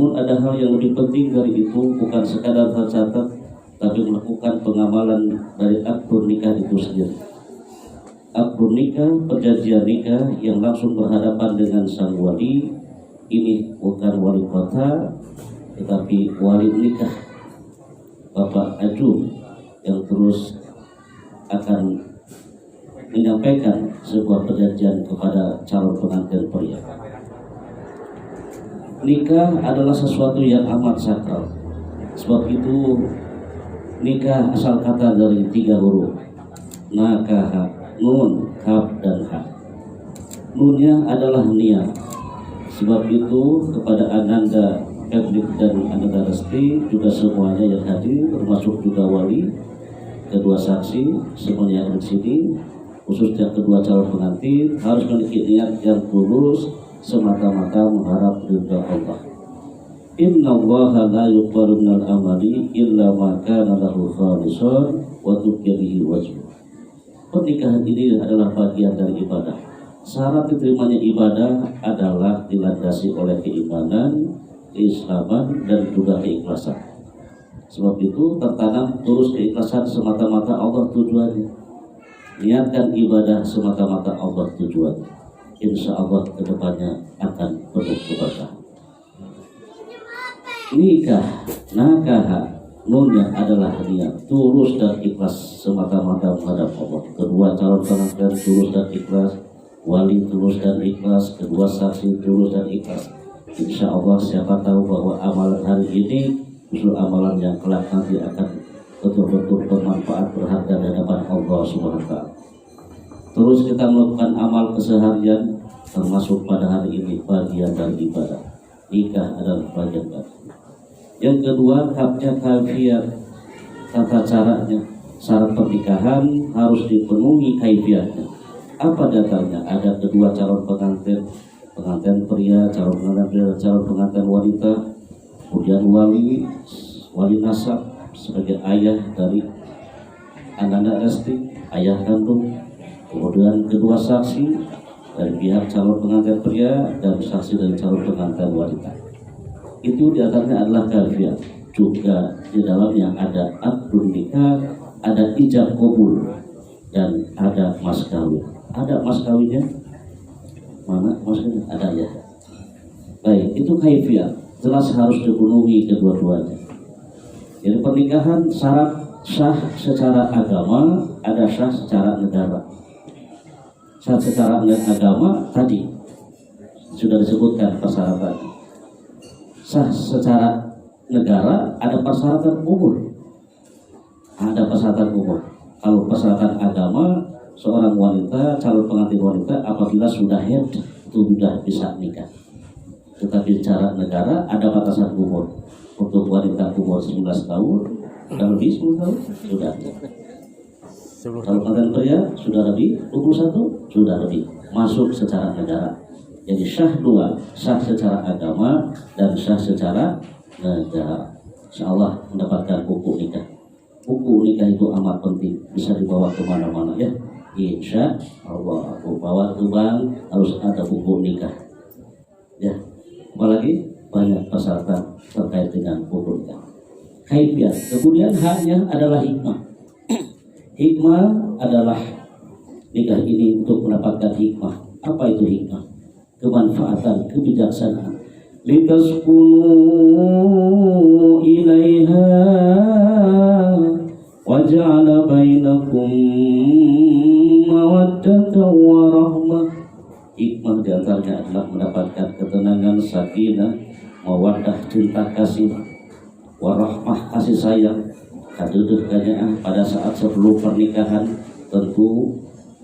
Namun ada hal yang lebih penting dari itu, bukan sekadar tercatat, tapi melakukan pengamalan dari akad nikah itu sendiri. Akad nikah, perjanjian nikah yang langsung berhadapan dengan sang wali, ini bukan wali kota, tetapi wali nikah, Bapak Aju, yang terus akan menyampaikan sebuah perjanjian kepada calon pengantin pria. Nikah adalah sesuatu yang amat sakral. Sebab itu nikah asal kata dari 3 huruf, nakaha, nun, kaf, dan ha. Nunnya adalah niat. Sebab itu kepada Ananda Erlik dan Ananda Resti, juga semuanya yang hadir, termasuk juga wali, kedua saksi, semuanya yang ada di sini, khususnya kedua calon pengantin, harus memiliki niat yang tulus semata-mata mengharap ridha Allah. Inna Allaha la yuqbalu minal amali illa ma kana lahu khalisan wa tuqya bihi wajh. Pernikahan ini adalah bagian dari ibadah. Syarat diterimanya ibadah adalah dilandasi oleh keimanan, keislaman, dan juga keikhlasan. Sebab itu tertanam terus keikhlasan semata-mata Allah tujuannya. Niatkan ibadah semata-mata Allah tujuannya. Insya Allah kedepannya akan penuh keberkahan. Nikah, nakaha, nunnya adalah niat, tulus dan ikhlas semata-mata menghadap Allah. Kedua calon pengantin tulus dan ikhlas, wali tulus dan ikhlas, kedua saksi tulus dan ikhlas. Insya Allah siapa tahu bahwa amalan hari ini justru amalan yang kelak nanti akan betul-betul bermanfaat, berharga di hadapan Allah Subhanahu wa Ta'ala. Terus kita melakukan amal keseharian, termasuk pada hari ini bagian dari ibadah. Nikah adalah bagian dari. Yang kedua, kapnya kaifiat, tata caranya. Syarat pernikahan harus dipenuhi kaifiatnya. Apa datanya? Ada kedua calon pengantin, pengantin pria, calon pengantin pria, calon pengantin wanita, kemudian wali nasab sebagai ayah dari Ananda Resti, ayah kandung, kemudian kedua saksi dari pihak calon pengantin pria dan saksi dari calon pengantin wanita. Itu diantaranya adalah kaifiat. Juga di dalamnya ada akad nikah, ada ijab kabul, dan ada mas kawin. Ada mas kawinnya? Mana mas kawin? Ada ya. Baik, itu kaifiat. Jelas harus dipenuhi kedua-duanya. Jadi pernikahan syarat sah secara agama, ada sah secara negara. Sah secara agama tadi sudah disebutkan persyaratan. Sah secara negara ada persyaratan umur. Ada persyaratan umur. Kalau persyaratan agama, seorang wanita, calon pengantin wanita apabila sudah haid itu sudah bisa nikah. Tetapi secara negara ada batasan umur. Untuk wanita umur 19 tahun dan lebih 10 tahun sudah. Kalau pengantin pria sudah lebih 21 sudah lebih masuk secara negara. Jadi sah dua, sah secara agama dan sah secara negara. Insyaallah mendapatkan buku nikah. Buku nikah itu amat penting, bisa dibawa kemana-mana ya. Insya Allah, bawa ke bank harus ada buku nikah. Ya, apalagi banyak persyaratan terkait dengan buku nikah. Kaifiat. Kemudian haknya adalah hikmah. Hikmah adalah nikah ini untuk mendapatkan hikmah. Apa itu hikmah? Kemanfaatan, kebijaksanaan. Litaskunu ilaiha wa ja'ala bainakum mawaddatan wa rahmah. Hikmah diantaranya adalah mendapatkan ketenangan, sakinah, mawaddah, cinta kasih, warahmah, kasih sayang, kaduduknya pada saat sebelum pernikahan. Tentu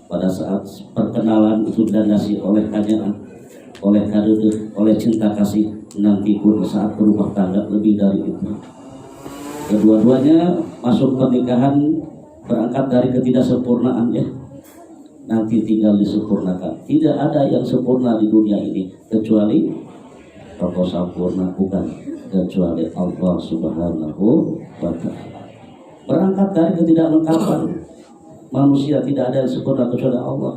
pada saat perkenalan itu dilandasi oleh kanyaan, oleh kaduduk, oleh cinta kasih. Nanti pun saat berumah tangga lebih dari itu. Kedua-duanya masuk pernikahan berangkat dari ketidaksempurnaan ya. Nanti tinggal disempurnakan. Tidak ada yang sempurna di dunia ini kecuali tokoh sempurna, bukan, kecuali Allah Subhanahu wa Ta'ala. Berangkat dari ketidaklengkapan manusia, tidak ada yang sempurna kecuali Allah.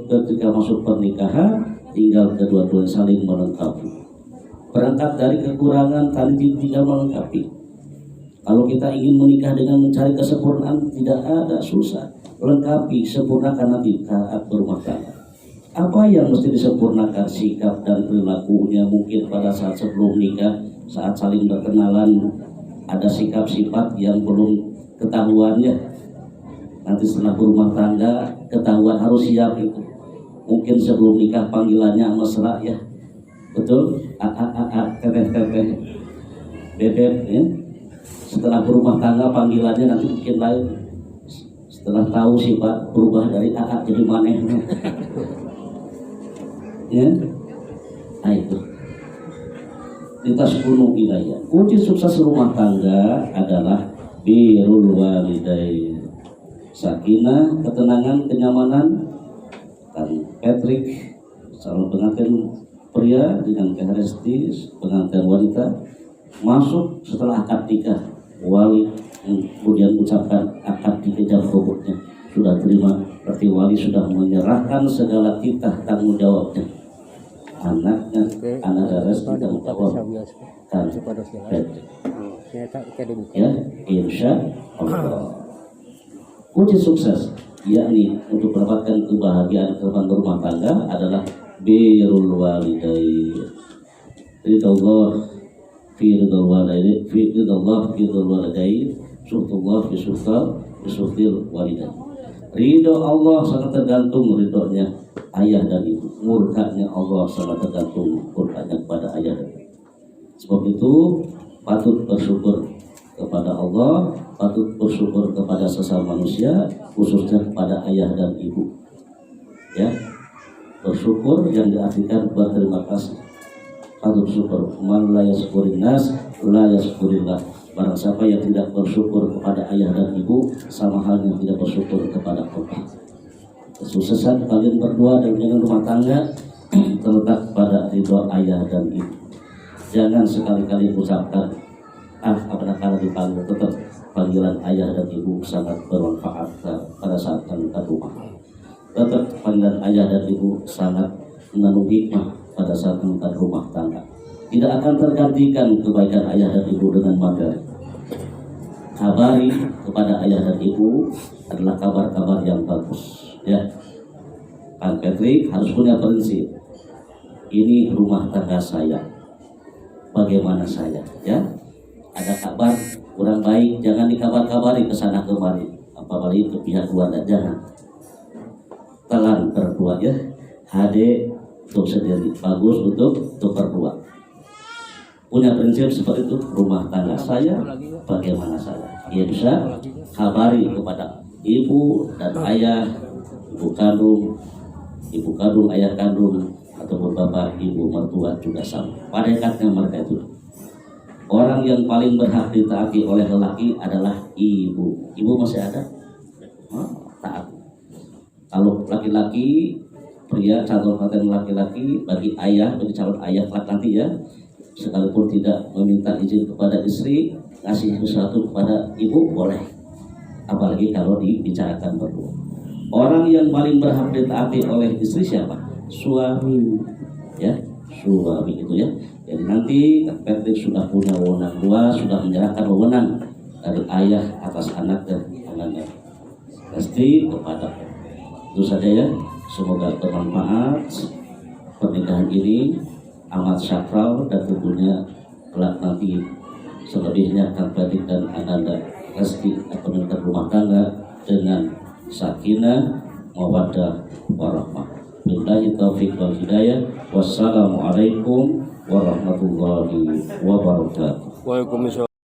Ketika masuk pernikahan tinggal kedua-duanya saling melengkapi. Berangkat dari kekurangan tadi tidak melengkapi. Kalau kita ingin menikah dengan mencari kesempurnaan, tidak ada, susah. Lengkapi, sempurnakan nanti saat berumah tangga. Apa yang mesti disempurnakan? Sikap dan perilakunya mungkin pada saat sebelum nikah, saat saling berkenalan, ada sikap sifat yang belum ketahuannya. Nanti setelah berumah tangga, ketahuan, harus siap itu. Mungkin sebelum nikah panggilannya mesra ya, betul? Teteh, bebek ya. Setelah berumah tangga panggilannya nanti mungkin lain. Setelah tahu sifat berubah dari jadi maneh. Ya, nah itu. Di tas gunung wilayah. Kunci sukses rumah tangga adalah birrul walidain. Sakinah, ketenangan, kenyamanan. Dan Patrick, calon pengantin pria dengan Keharisti, pengantin wanita, masuk setelah akad nikah. Wali kemudian ucapkan akad dikejar pokoknya sudah terima, berarti wali sudah menyerahkan segala titah tanggung jawabnya. Anaknya, anak Reres tidak menjawabkan Patrick. Ya, insya Allah. Kunci sukses, yakni untuk mendapatkan kebahagiaan kehidupan berumah tangga adalah birrul walidain. Ridallah fi ridal walidain, fi ridallah fi ridal walidain, suhtullah fi suhtil walidain. Ridho Allah sangat tergantung ridhonya ayah dan ibu. Murkanya Allah sangat tergantung murkanya kepada ayah dan ibu. Sebab itu patut bersyukur kepada Allah, patut bersyukur kepada sesama manusia, khususnya kepada ayah dan ibu. Ya, bersyukur yang diartikan berterima kasih. Patut bersyukur. Man la yashkurin nas la yashkurillah. Barang siapa yang tidak bersyukur kepada ayah dan ibu, sama halnya tidak bersyukur kepada Allah. Kesuksesan kalian berdua dan dengan rumah tangga terletak pada ridho ayah dan ibu. Jangan sekali-kali ucapkan apakah dipanggil, tetap panggilan ayah dan ibu sangat bermanfaat pada saat kalian rumah. Tetap panggilan ayah dan ibu sangat mengandung hikmah pada saat kalian rumah tangga. Tidak akan tergantikan kebaikan ayah dan ibu dengan materi. Kabari kepada ayah dan ibu adalah kabar-kabar yang bagus. Ya, Pak Patrick harus punya prinsip. Ini rumah tangga saya. Bagaimana saya? Ya, ada kabar kurang baik, jangan dikabar-kabari ke sana kemari. Apalagi ke pihak keluarga, jangan. Telan berdua ya. HD untuk sendiri, bagus untuk berdua. Punya prinsip seperti itu, rumah tangga saya, bagaimana saya. Ya bisa kabari kepada ibu dan ayah, ibu kandung, ayah kandung, ataupun bapak, ibu, mertua juga sama. Pada dekatnya mereka itu. Orang yang paling berhak ditaati oleh lelaki adalah ibu. Ibu masih ada? Taat. Kalau laki-laki, pria, calon paten laki-laki, bagi ayah, bagi calon ayah nanti ya, sekalipun tidak meminta izin kepada istri, ngasih sesuatu kepada ibu boleh, apalagi kalau dibicarakan berdua. Orang yang paling berhak ditaati oleh istri siapa? Suami, ya, suami itu ya. Jadi nanti Patrick sudah punya wewenang dua, sudah menyerahkan wewenang dari ayah atas anak dan anaknya. Pasti kepada itu saja ya. Semoga bermanfaat pernikahan ini. Amat sakral dan tentunya kelak nanti selebihnya Kang Patrick dan Ananda Resti akan menetap rumah tangga dengan sakinah, mawaddah, warahmah. Billahi taufiq wal hidayah. Wassalamualaikum warahmatullahi wabarakatuh. Waalaikumsalam.